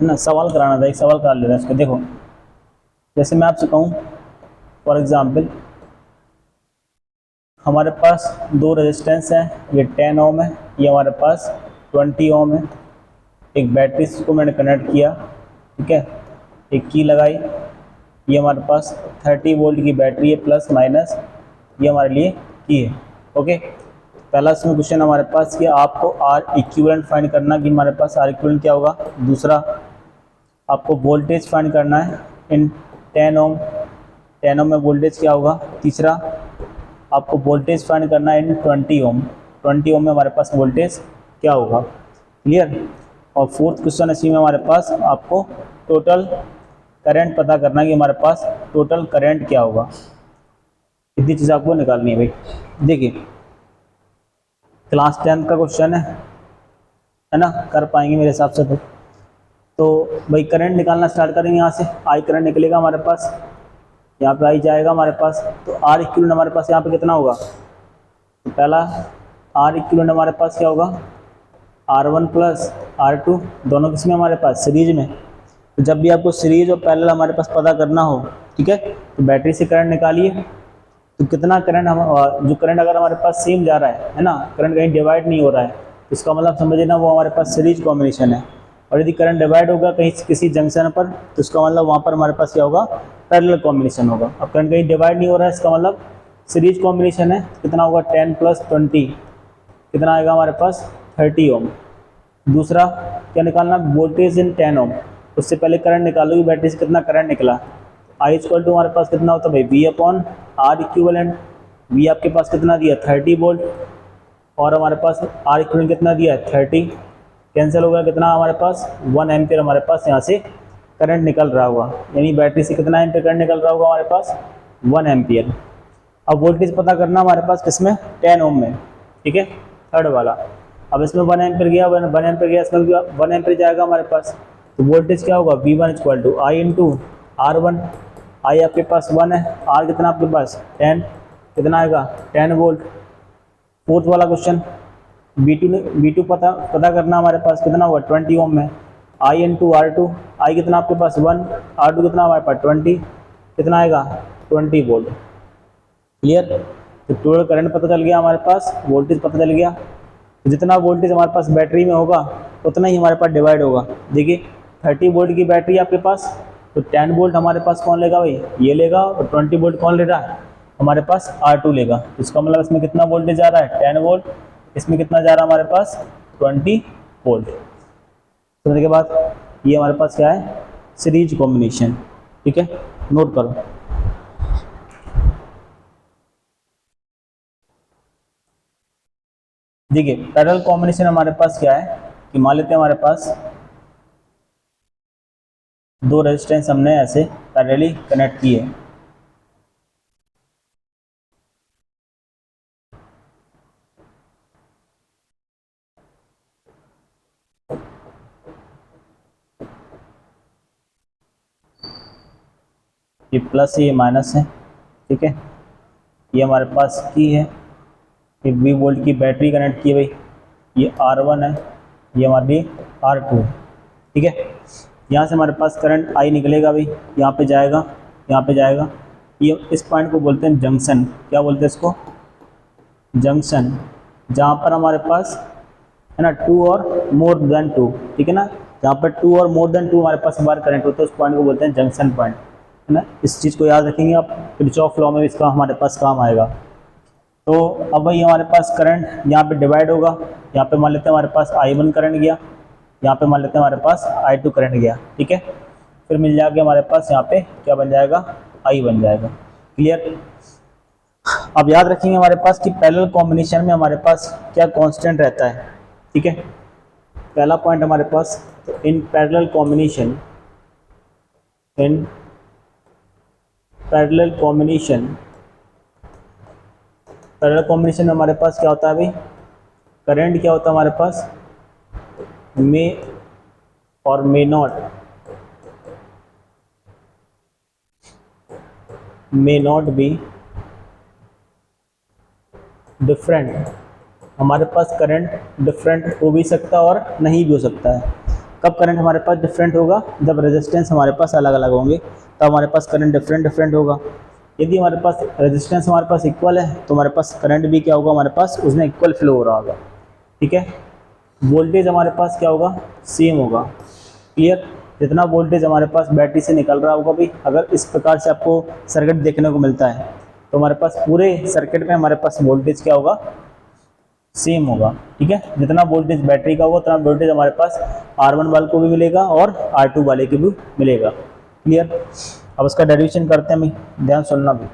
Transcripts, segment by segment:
है ना, सवाल कराना था, एक सवाल करा लेना इसको। देखो जैसे मैं आपसे कहूँ फॉर एग्जांपल हमारे पास दो रेजिस्टेंस हैं, ये 10 ओम है, ये हमारे पास 20 ओम है। एक बैटरी को मैंने कनेक्ट किया, ठीक है, एक की लगाई, ये हमारे पास 30 वोल्ट की बैटरी है, प्लस माइनस ये हमारे लिए की है। ओके, पहला इसमें क्वेश्चन हमारे पास कि आपको आर इक्विवेलेंट फाइंड करना, कि हमारे पास आर इक्विवेलेंट क्या होगा। दूसरा आपको वोल्टेज फाइंड करना है इन 10 ओम, 10 ओम में वोल्टेज क्या होगा। तीसरा आपको वोल्टेज फाइंड करना है इन 20 ओम, 20 ओम में हमारे पास वोल्टेज क्या होगा। क्लियर। और फोर्थ क्वेश्चन इसी में हमारे पास आपको टोटल करंट पता करना है, कि हमारे पास टोटल करंट क्या होगा। इतनी चीज़ आपको निकालनी है भाई। देखिए क्लास 10 का क्वेश्चन है ना, कर पाएंगे मेरे हिसाब से। तो भाई करंट निकालना स्टार्ट करेंगे। यहाँ से आई करंट निकलेगा हमारे पास, यहाँ पे आई जाएगा हमारे पास, तो आर इक्विवेलेंट हमारे पास यहाँ पे कितना होगा। तो पहला आर इक्विवेलेंट हमारे पास क्या होगा, R1 प्लस R2, दोनों किसमें हमारे पास सीरीज में। तो जब भी आपको सीरीज और पैरेलल हमारे पास पता करना हो, ठीक है, तो बैटरी से करंट निकालिए। तो कितना करंट हम जो करंट अगर हमारे पास सेम जा रहा है ना, करंट कहीं डिवाइड नहीं हो रहा है, इसका मतलब समझिए ना वो हमारे पास सीरीज कॉम्बिनेशन है। और यदि करंट डिवाइड होगा कहीं किसी जंक्शन पर, तो इसका मतलब वहाँ पर हमारे पास क्या होगा, पैरेलल कॉम्बिनेशन होगा। अब करंट कहीं डिवाइड नहीं हो रहा है, इसका मतलब सीरीज कॉम्बिनेशन है। कितना होगा 10 प्लस 20, कितना आएगा हमारे पास 30 ओम। दूसरा क्या निकालना, वोल्टेज इन 10 ओम। उससे पहले करंट निकालोगे बैटरी से कितना करंट निकला। आई इक्वल टू हमारे पास कितना होता है भाई, V upon R equivalent. V आपके पास कितना दिया 30 वोल्ट, और हमारे पास आर इक्विवेलेंट कितना दिया है 30। कैंसिल हो गया, कितना हमारे पास 1 एम्पियर हमारे पास यहाँ से करंट निकल रहा होगा। यानी बैटरी से कितना एम्पियर करंट निकल रहा होगा हमारे पास 1 एम्पियर। अब वोल्टेज पता करना हमारे पास किसमें, 10 ओम में, ठीक है, थर्ड वाला। अब इसमें 1 एम्पियर गया, 1 एम्पियर गया, इसमें भी 1 एम्पियर जाएगा हमारे पास। तो वोल्टेज क्या होगा, V1 equal to I into R1। I आपके पास 1 है, आर कितना आपके पास 10, कितना आएगा 10 वोल्ट। फोर्थ वाला क्वेश्चन V2 पता करना हमारे पास, कितना हुआ 20 ओम में। आई इंटू R2, आई कितना आपके पास 1, R2 कितना हमारे पास 20, कितना आएगा 20 वोल्ट। क्लियर। तो टोटल करंट पता चल गया हमारे पास, वोल्टेज पता चल गया। तो जितना वोल्टेज हमारे पास बैटरी में होगा उतना ही हमारे पास डिवाइड होगा। देखिए 30 वोल्ट की बैटरी आपके पास, तो 10 वोल्ट हमारे पास कौन लेगा भाई, ये लेगा। और 20 वोल्ट कौन ले रहा है, हमारे पास R2 लेगा। इसका मतलब इसमें कितना वोल्टेज जा रहा है 10 वोल्ट, इसमें कितना जा रहा है हमारे पास 20 वोल्ट। समझने के बाद ये हमारे पास क्या है, सीरीज कॉम्बिनेशन, ठीक है, नोट करो। देखिए पैरेलल कॉम्बिनेशन हमारे पास क्या है, कि मान लेते हैं हमारे पास दो रेजिस्टेंस हमने ऐसे पैरेलली कनेक्ट किए। ये प्लस है, ये माइनस है, ठीक है। ये हमारे पास की है, एक 20 वोल्ट की बैटरी कनेक्ट की है भाई, ये R1 है, ये हमारी R2, ठीक है। यहाँ से हमारे पास करंट आई निकलेगा भाई, यहाँ पे जाएगा, यहाँ पे जाएगा। ये इस पॉइंट को बोलते हैं जंक्शन। क्या बोलते हैं इसको, जंक्शन। जहाँ पर हमारे पास है ना 2 और मोर देन 2, ठीक है ना, जहाँ पर 2 और मोर देन 2 हमारे पास बार करंट होता है, उस पॉइंट को बोलते हैं जंक्शन पॉइंट, है ना। इस चीज़ को याद रखेंगे आप, किरचॉफ लॉ में इसका हमारे पास काम आएगा। तो अब भाई हमारे पास करंट यहाँ पे डिवाइड होगा। यहाँ पे मान लेते हैं हमारे पास I1 करंट गया, यहाँ पे मान लेते हैं हमारे पास I2 करंट गया, ठीक है। फिर मिल जाएगा हमारे पास यहाँ पे क्या बन जाएगा, I बन जाएगा। क्लियर। अब याद रखेंगे हमारे पास कि पैरेलल कॉम्बिनेशन में हमारे पास क्या कांस्टेंट रहता है, ठीक है। पहला पॉइंट हमारे पास, तो in parallel combination, in parallel combination, parallel combination में हमारे पास क्या होता है भाई, करंट क्या होता है हमारे पास, मे और मे नॉट बी डिफरेंट। हमारे पास करंट डिफरेंट हो भी सकता है और नहीं भी हो सकता है। कब करंट हमारे पास डिफरेंट होगा, जब रेजिस्टेंस हमारे पास अलग अलग होंगे तब हमारे पास करंट डिफरेंट होगा। यदि हमारे पास रेजिस्टेंस हमारे पास इक्वल है तो हमारे पास करंट भी क्या होगा, हमारे पास उसमें इक्वल फ्लो हो रहा होगा। ठीक है, वोल्टेज हमारे पास क्या होगा, सेम होगा। क्लियर, जितना वोल्टेज हमारे पास बैटरी से निकल रहा होगा भी, अगर इस प्रकार से आपको सर्किट देखने को मिलता है तो हमारे पास पूरे सर्किट में हमारे पास वोल्टेज क्या होगा, सेम होगा। ठीक है, जितना वोल्टेज बैटरी का होगा उतना वोल्टेज हमारे पास R1 वाले को भी मिलेगा और R2 वाले को भी मिलेगा। क्लियर, अब इसका डेरिवेशन करते हैं, ध्यान सुनना भी।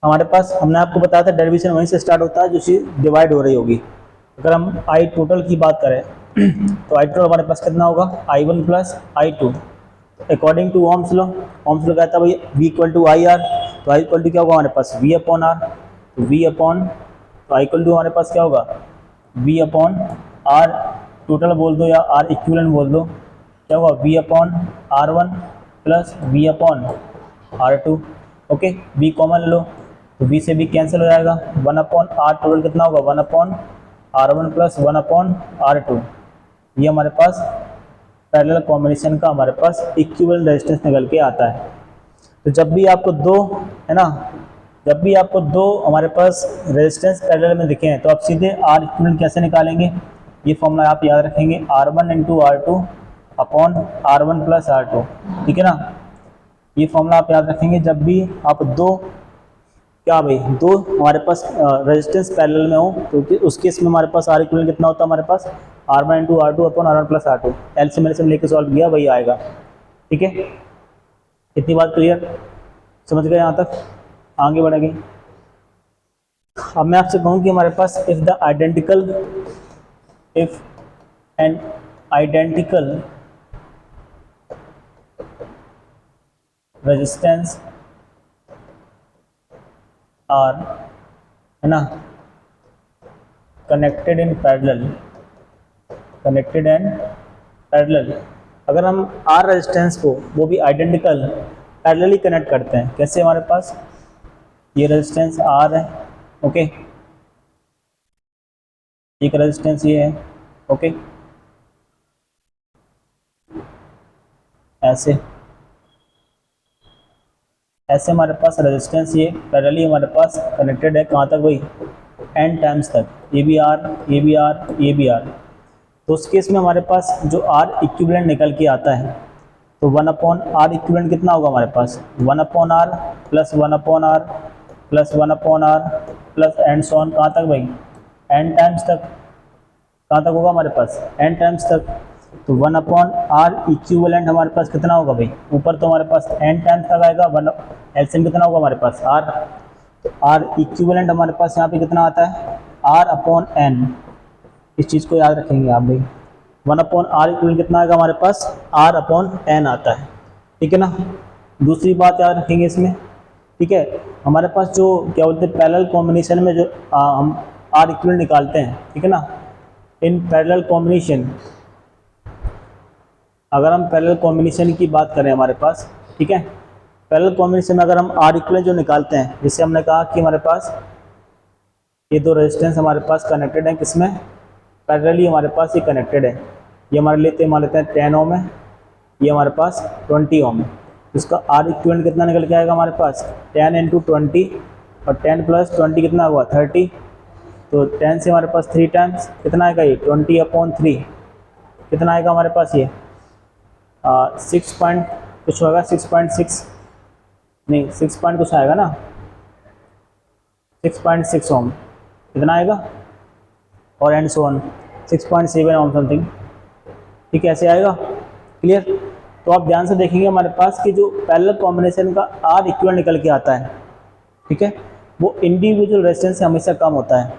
हमारे पास हमने आपको बताया था डेरिवेशन वहीं से स्टार्ट होता है जो चीज़ डिवाइड हो रही होगी। अगर हम आई टोटल की बात करें तो आई टोटल हमारे पास कितना होगा, I1 plus I2 according to Ohm's law. Ohm's law कहता है भाई V equal to I R, तो आई इक्वल टू क्या होगा हमारे पास V अपॉन आर, तो V अपॉन, तो आई इक्वल टू हमारे पास क्या होगा V अपॉन आर टोटल बोल दो या आर इक्विवेलेंट बोल दो, क्या होगा V upon R1 plus V upon R2। Okay, V common लो तो V से भी कैंसिल हो जाएगा, 1 अपॉन आर टोटल कितना होगा 1 upon R1 plus 1 upon R2। ये हमारे पास पैरेलल कॉम्बिनेशन का हमारे पास इक्विवेलेंट रेजिस्टेंस निकल के आता है। तो जब भी आपको दो, है ना, जब भी आपको दो हमारे पास रेजिस्टेंस पैरेलल में दिखे हैं तो आप सीधे आर इक्विवेलेंट कैसे निकालेंगे, ये फॉर्मूला आप याद रखेंगे, R1 into R2 upon R1 plus R2। ठीक है ना, ये फॉर्मूला आप याद रखेंगे जब भी आप दो, क्या भाई, दो हमारे पास रेजिस्टेंस पैरेलल में हो तो उस केस में हमारे पास आर इक्विवेलेंट कितना होता है, हमारे पास R1 into R2 upon R1 plus R2। LCM LCM लेके सॉल्व किया वही आएगा। ठीक है, इतनी बात क्लियर, समझ गए यहाँ तक, आगे बढ़ेंगे। अब मैं आपसे कहूँ कि हमारे पास if an identical resistance R, है ना, कनेक्टेड एंड पैरेलल, अगर हम आर रेजिस्टेंस को वो भी आइडेंटिकल पैरेलली कनेक्ट करते हैं, कैसे, हमारे पास ये रेजिस्टेंस आर है, ओके, एक रेजिस्टेंस ये है, ओके, ऐसे हमारे पास रेजिस्टेंस ये पैरेलली हमारे पास कनेक्टेड है, कहाँ तक भाई, एन टाइम्स तक, ये भी आर। तो उस केस में हमारे पास जो आर इक्विवेलेंट निकल के आता है तो 1 अपॉन आर इक्विवेलेंट कितना होगा हमारे पास, 1 upon R plus 1 upon R plus 1 upon R plus and so on, कहाँ तक भाई, एन टाइम्स तक, कहाँ तक होगा हमारे पास, एन टाइम्स तक। तो 1 अपॉन आर इक्विवेलेंट हमारे पास कितना होगा भाई, ऊपर तो हमारे पास एन टाइम्स तक आएगा, 1 एलसीएम कितना होगा हमारे पास आर, तो आर इक्विवेलेंट हमारे पास यहाँ पे कितना आता है, आर अपॉन एन। इस चीज़ को याद रखेंगे आप भाई, 1 अपॉन आर इक्विवेलेंट कितना आएगा हमारे पास, आर अपॉन एन आता है। ठीक है ना, दूसरी बात याद रखेंगे इसमें, ठीक है, हमारे पास जो क्या बोलते हैं पैरेलल कॉम्बिनेशन में जो हम आर इक्विवेलेंट निकालते हैं, ठीक है ना, इन पैरेलल कॉम्बिनेशन, अगर हम पैरेलल कॉम्बिनेशन की बात करें हमारे पास, ठीक है, पैरेलल कॉम्बिनेशन में अगर हम आर इक्विवेलेंट जो निकालते हैं, जैसे हमने कहा कि हमारे पास ये दो रेजिस्टेंस हमारे पास कनेक्टेड हैं, किसमें, पैरेलली हमारे पास ये कनेक्टेड है, ये मान लेते हैं 10 ओम है, ये हमारे पास 20 ओम है, इसका आर इक्विवेलेंट कितना निकल के आएगा हमारे पास, 10 इंटू 20 और 10 प्लस 20 कितना हुआ 30, तो 10 से हमारे पास 3 टाइम्स कितना आएगा ये 20 अपॉन 3, कितना आएगा हमारे पास ये 6 पॉइंट कुछ होगा, 6.6 नहीं 6 पॉइंट कुछ आएगा ना, 6.6 ओम कितना आएगा, और and so on 6.7 ohm something. ठीक है, ऐसे आएगा। क्लियर, तो आप ध्यान से देखेंगे हमारे पास कि जो पैरेलल कॉम्बिनेशन का आर इक्विवेलेंट निकल के आता है, ठीक है, वो इंडिविजुअल रेजिस्टेंस से हमेशा कम होता है।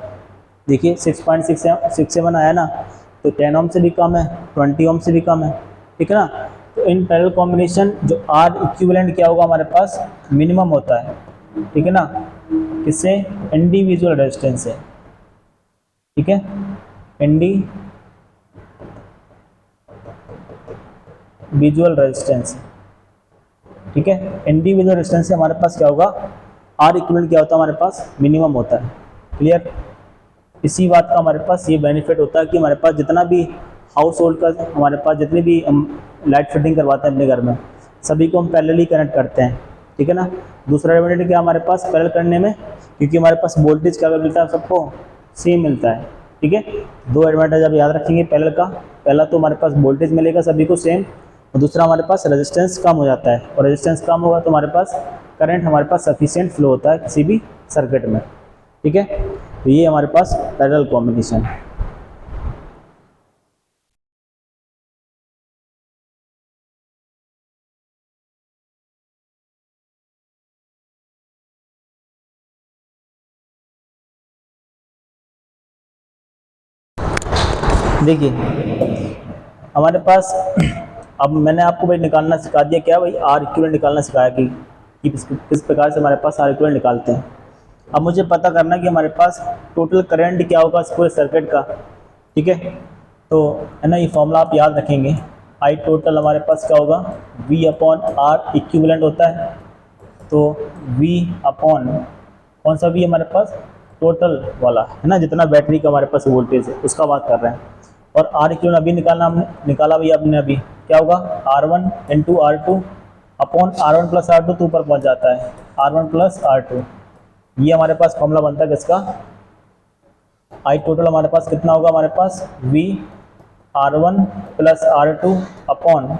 देखिए 6.67 आया ना, तो 10 ओम से भी कम है, 20 ओम से भी कम है। ठीक है ना, तो इन पैरेलल कॉम्बिनेशन जो आर इक्विवेलेंट क्या होगा हमारे पास, मिनिमम होता है। ठीक है ना, किससे, इंडिविजुअल रेजिस्टेंस से। ठीक है, इंडिविजुअल रेजिस्टेंस, ठीक है, इंडिविजुअल रेजिस्टेंस से हमारे पास क्या होगा, आर इक्विवेलेंट क्या होता है हमारे पास, मिनिमम होता है। क्लियर, इसी बात का हमारे पास ये बेनिफिट होता है कि हमारे पास जितना भी हाउस होल्ड का हमारे पास जितने भी हम लाइट फिटिंग करवाते हैं अपने घर में, सभी को हम पैरेलली कनेक्ट करते हैं, ठीक है ना। दूसरा एडवांटेज क्या हमारे पास पैरेलल करने में, क्योंकि हमारे पास वोल्टेज क्या मिलता है, सबको सेम मिलता है, ठीक है। दो एडवांटेज आप याद रखेंगे पैरेलल का, पहला तो हमारे पास वोल्टेज मिलेगा सभी को सेम, और दूसरा हमारे पास रेजिस्टेंस कम हो जाता है, और रेजिस्टेंस कम होगा तो हमारे पास करंट हमारे पास सफिशिएंट फ्लो होता है किसी भी सर्किट में, ठीक है। तो ये हमारे पास पैरेलल कॉम्बिनेशन है। देखिए हमारे पास अब मैंने आपको भाई निकालना सिखा दिया, क्या भाई आर इक्विवेलेंट निकालना सिखाया कि किस प्रकार से हमारे पास आर इक्विवेलेंट निकालते हैं। अब मुझे पता करना है कि हमारे पास टोटल करंट क्या होगा इस पूरे सर्किट का, ठीक है। तो है ना, ये फॉर्मूला आप याद रखेंगे, आई टोटल हमारे पास क्या होगा, वी अपॉन आर इक्विवेलेंट होता है। तो वी अपॉन कौन सा वी हमारे पास, टोटल वाला है ना, जितना बैटरी का हमारे पास वोल्टेज है उसका बात कर रहे हैं। और आर इक्विवेलेंट अभी निकाला भैया आपने, अभी क्या होगा, R one into R two upon R one plus R two, तो ऊपर पहुँच जाता है R one plus R two. ये हमारे पास फॉर्मूला बनता है किसका, आई टोटल हमारे पास कितना होगा, हमारे पास V R one plus R two upon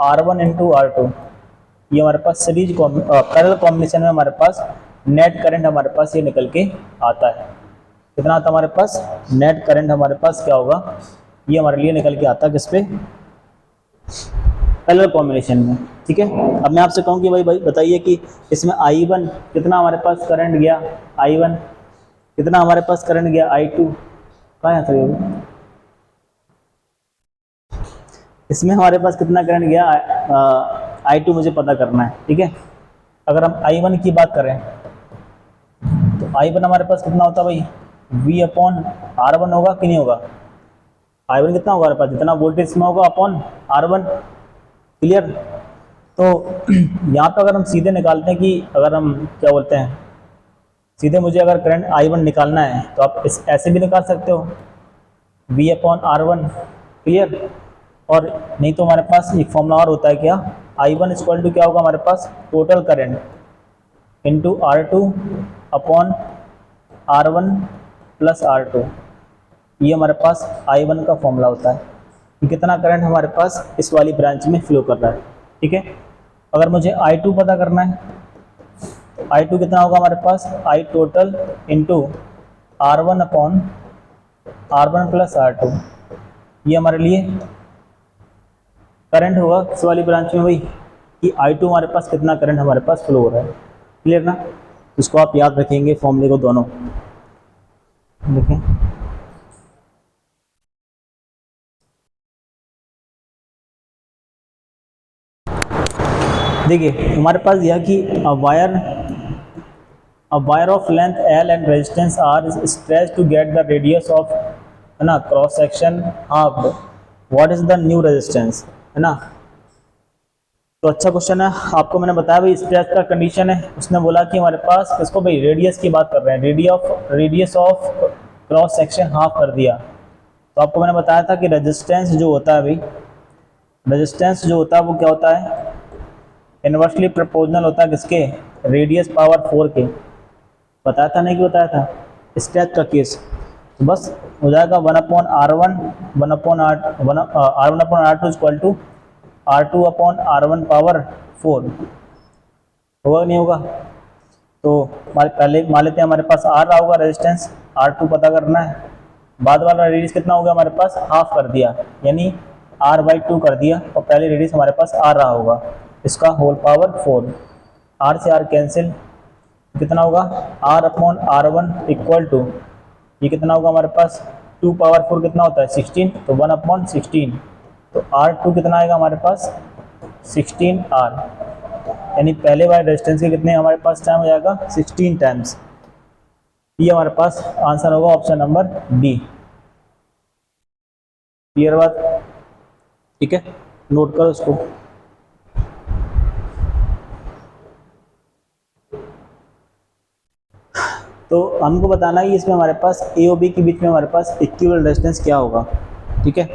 R one into R two. ये हमारे पास सीरीज पैरेलल कॉम्बिनेशन में हमारे पास नेट करंट हमारे पास ये निकल के आता है। कितना आता है हमारे पास, नेट करंट हमारे पास क्या होगा, ये हमारे लिए निकल के आता है किस पे, पैरेलल कॉम्बिनेशन में, ठीक है। अब मैं आपसे कहूँ कि भाई बताइए कि इसमें I1 कितना हमारे पास करंट गया, I1 कितना हमारे पास करंट गया, I2 कहाँ है सर, इसमें हमारे पास कितना करंट गया, I2 मुझे पता करना है, ठीक है। अगर हम I1 की बात करें तो I1 हमारे पास कितना होता है भाई, V अपॉन R1 होगा कि नहीं होगा, I1 कितना होगा हमारे पास, जितना वोल्टेज में होगा अपॉन R1, क्लियर। तो यहाँ पे अगर हम सीधे निकालते हैं कि अगर हम क्या बोलते हैं, सीधे मुझे अगर करंट I1 निकालना है तो आप ऐसे भी निकाल सकते हो, V अपॉन R1, क्लियर। और नहीं तो हमारे पास एक फॉर्मूला और होता है क्या, I1 इक्वल टू क्या होगा हमारे पास, total current into R2 upon R1 plus R2। ये हमारे पास I1 का फॉर्मूला होता है कि कितना करंट हमारे पास इस वाली ब्रांच में फ्लो कर रहा है, ठीक है। अगर मुझे I2 पता करना है तो I2 कितना होगा हमारे पास, I total into R1 upon R1 plus R2। ये हमारे लिए करंट होगा इस वाली ब्रांच में, वही कि I2 हमारे पास कितना करंट हमारे पास फ्लो हो रहा है, क्लियर ना। इसको आप याद रखेंगे फॉर्मूले को दोनों, देखें। देखिए हमारे पास यह कि a wire of length L and resistance R is stretched to get the radius of, है ना, cross section halved. What is the new resistance, है ना। तो अच्छा क्वेश्चन है, आपको मैंने बताया भाई स्ट्रेच का कंडीशन है, उसने बोला कि हमारे पास इसको भाई रेडियस की बात कर रहे हैं, radius of cross section half कर दिया। तो आपको मैंने बताया था कि रेजिस्टेंस जो होता है भाई, रेजिस्टेंस जो होता है वो क्या होता है, इनवर्सली प्रोपोर्शनल होता है किसके, रेडियस पावर 4 के। बताया था नहीं कि बताया था, स्ट्रेच का केस। तो बस हो जाएगा 1 upon R1 1 upon R1 upon R2 equal to R2 upon R1 power 4, होगा नहीं होगा। तो हमारे पहले मान लेते हैं हमारे पास R रहा होगा रेजिस्टेंस, R2 पता करना है, बाद वाला रेडियस कितना होगा हमारे पास, हाफ कर दिया, यानी R/2 कर दिया, और पहले रेडियस हमारे पास R रहा होगा, इसका होल पावर 4, R से R कैंसिल, कितना होगा R upon R1 equal to, ये कितना होगा हमारे पास, 2 पावर 4 कितना होता है 16, तो 1 अपॉन 16, तो R2 कितना आएगा हमारे पास 16R, यानी पहले वाले रेजिस्टेंस के कितने हमारे पास टाइम हो जाएगा 16 टाइम्स। ये हमारे पास आंसर होगा ऑप्शन नंबर डी, क्लियर बात, ठीक है, नोट करो उसको। तो हमको बताना है कि इसमें हमारे पास ए और बी के बीच में हमारे पास इक्विवेलेंट रेजिस्टेंस क्या होगा, ठीक है।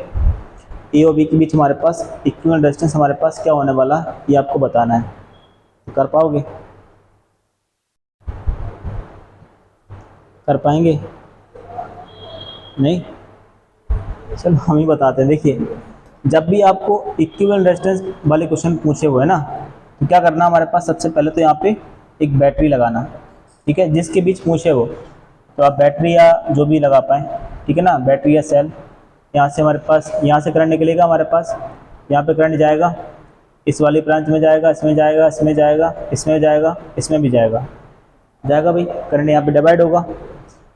ए और बी के बीच हमारे पास इक्विवेलेंट रेजिस्टेंस हमारे पास क्या होने वाला है, ये आपको बताना है। तो कर पाओगे? कर पाएंगे? नहीं? चलो हम ही बताते हैं। देखिए, जब भी आपको इक्विवेलेंट रेजिस्टेंस वाले क्वेश्चन पूछे हुए ना, तो क्या करना हमारे पास, सबसे पहले तो यहाँ पे एक बैटरी लगाना, ठीक है, जिसके बीच पूछे हो तो आप बैटरी या जो भी लगा पाएँ, ठीक है ना, बैटरी या सेल। यहाँ से हमारे पास, यहाँ से करंट निकलेगा हमारे पास, यहाँ पे करंट जाएगा, इस वाली ब्रांच में जाएगा, इसमें जाएगा, इसमें जाएगा, इसमें जाएगा, इसमें भी जाएगा, जाएगा भाई, करंट यहाँ पे डिवाइड होगा।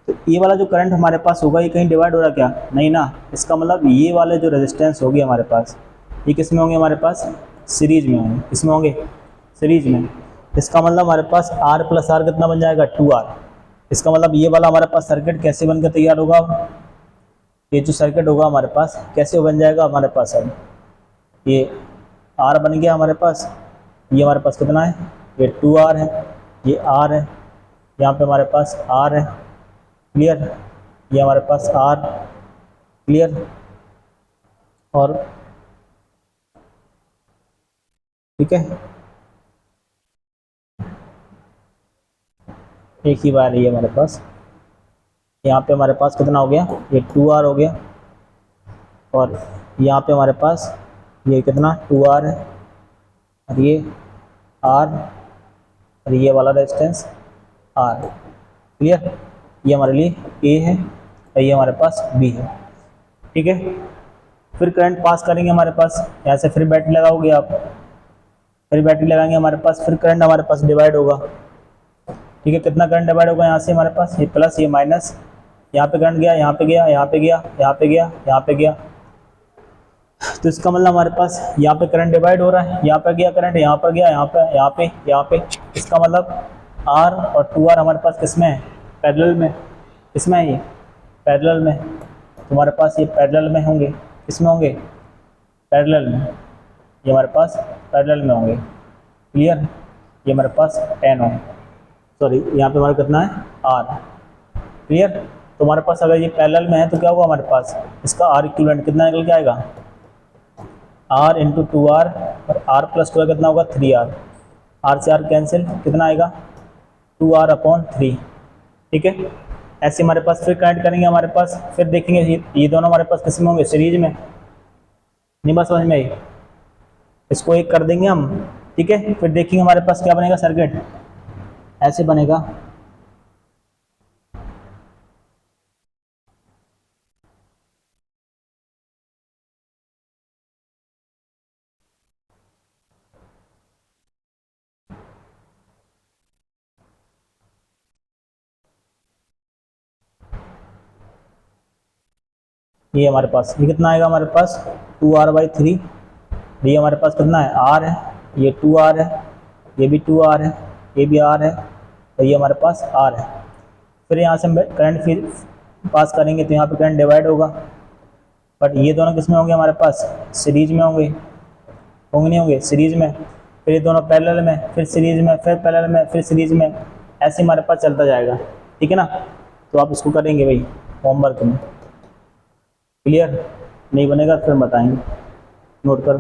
तो ये वाला जो करंट हमारे पास होगा, ये कहीं डिवाइड हो रहा क्या? नहीं ना। इसका मतलब ये वाले जो रेजिस्टेंस होगी हमारे पास, ये किस में होंगे हमारे पास? सीरीज में होंगे। किस में होंगे? सीरीज में। इसका मतलब हमारे पास R प्लस R कितना बन जाएगा? 2R। इसका मतलब ये वाला हमारे पास सर्किट कैसे बनकर तैयार होगा? ये जो सर्किट होगा हमारे पास कैसे बन जाएगा हमारे पास? अब ये R बन गया हमारे पास, ये हमारे पास कितना है? ये 2R है, ये R है, यहाँ पे हमारे पास R है, क्लियर? ये हमारे पास R, क्लियर? और ठीक है, एक ही बार ये हमारे पास, यहाँ पे हमारे पास कितना हो गया? ये 2R हो गया, और यहाँ पे हमारे पास ये कितना? 2R है, और ये R, और ये वाला रेजिस्टेंस R, क्लियर? ये हमारे लिए A है और ये हमारे पास B है, ठीक है। फिर करंट पास करेंगे हमारे पास, यहाँ से फिर बैटरी लगाओगे आप, फिर बैटरी लगाएंगे हमारे पास, फिर करंट हमारे पास डिवाइड होगा, ठीक है। कितना करंट डिवाइड होगा यहाँ से हमारे पास? ये प्लस, ये माइनस, यहाँ पे करंट गया, यहाँ पे गया, यहाँ पे गया, यहाँ पे गया, यहाँ पे गया। तो इसका मतलब हमारे पास यहाँ पे करंट डिवाइड हो रहा है, यहाँ पे गया करंट, यहाँ पर गया, यहाँ पे, यहाँ पे, यहाँ पे। इसका मतलब R और 2R हमारे पास किस में है? पैरेलल में। किसमें है ये? पैरेलल में। तो हमारे पास ये पैरेलल में होंगे। किसमें होंगे? पैरेलल में। ये हमारे पास पैरेलल में होंगे, क्लियर? ये हमारे पास 10 ओम, सॉरी यहाँ पे हमारा कितना है? R, clear? तो हमारे पास अगर ये पैरेलल में है तो क्या होगा हमारे पास? इसका R इक्विवेलेंट कितना निकल के आएगा? R इंटू 2R, और R प्लस 2 कितना होगा? 3R। R से R कैंसिल, कितना आएगा? 2R अपॉन 3, ठीक है। ऐसे हमारे पास फिर कनेक्ट करेंगे हमारे पास, फिर देखेंगे ये दोनों हमारे पास किस में होंगे? सीरीज में। नहीं बात समझ में आई? इसको एक कर देंगे हम, ठीक है। फिर देखेंगे हमारे पास क्या बनेगा सर्किट, ऐसे बनेगा। ये हमारे पास ये कितना आएगा हमारे पास? 2R/3। ये हमारे पास कितना है? R है, ये 2R है, ये भी 2R है, ये भी R है, और ये हमारे पास R है। फिर यहाँ से हम करंट फिर पास करेंगे तो यहाँ पे करंट डिवाइड होगा, बट ये दोनों किस में होंगे हमारे पास? सीरीज में होंगे। होंगे नहीं होंगे? सीरीज में। फिर ये दोनों पैरेलल में, फिर सीरीज में, फिर पैरेलल में, फिर सीरीज में, ऐसे हमारे पास चलता जाएगा, ठीक है ना। तो आप इसको करेंगे भाई होमवर्क में, क्लियर? नहीं बनेगा फिर बताएंगे, नोट करो।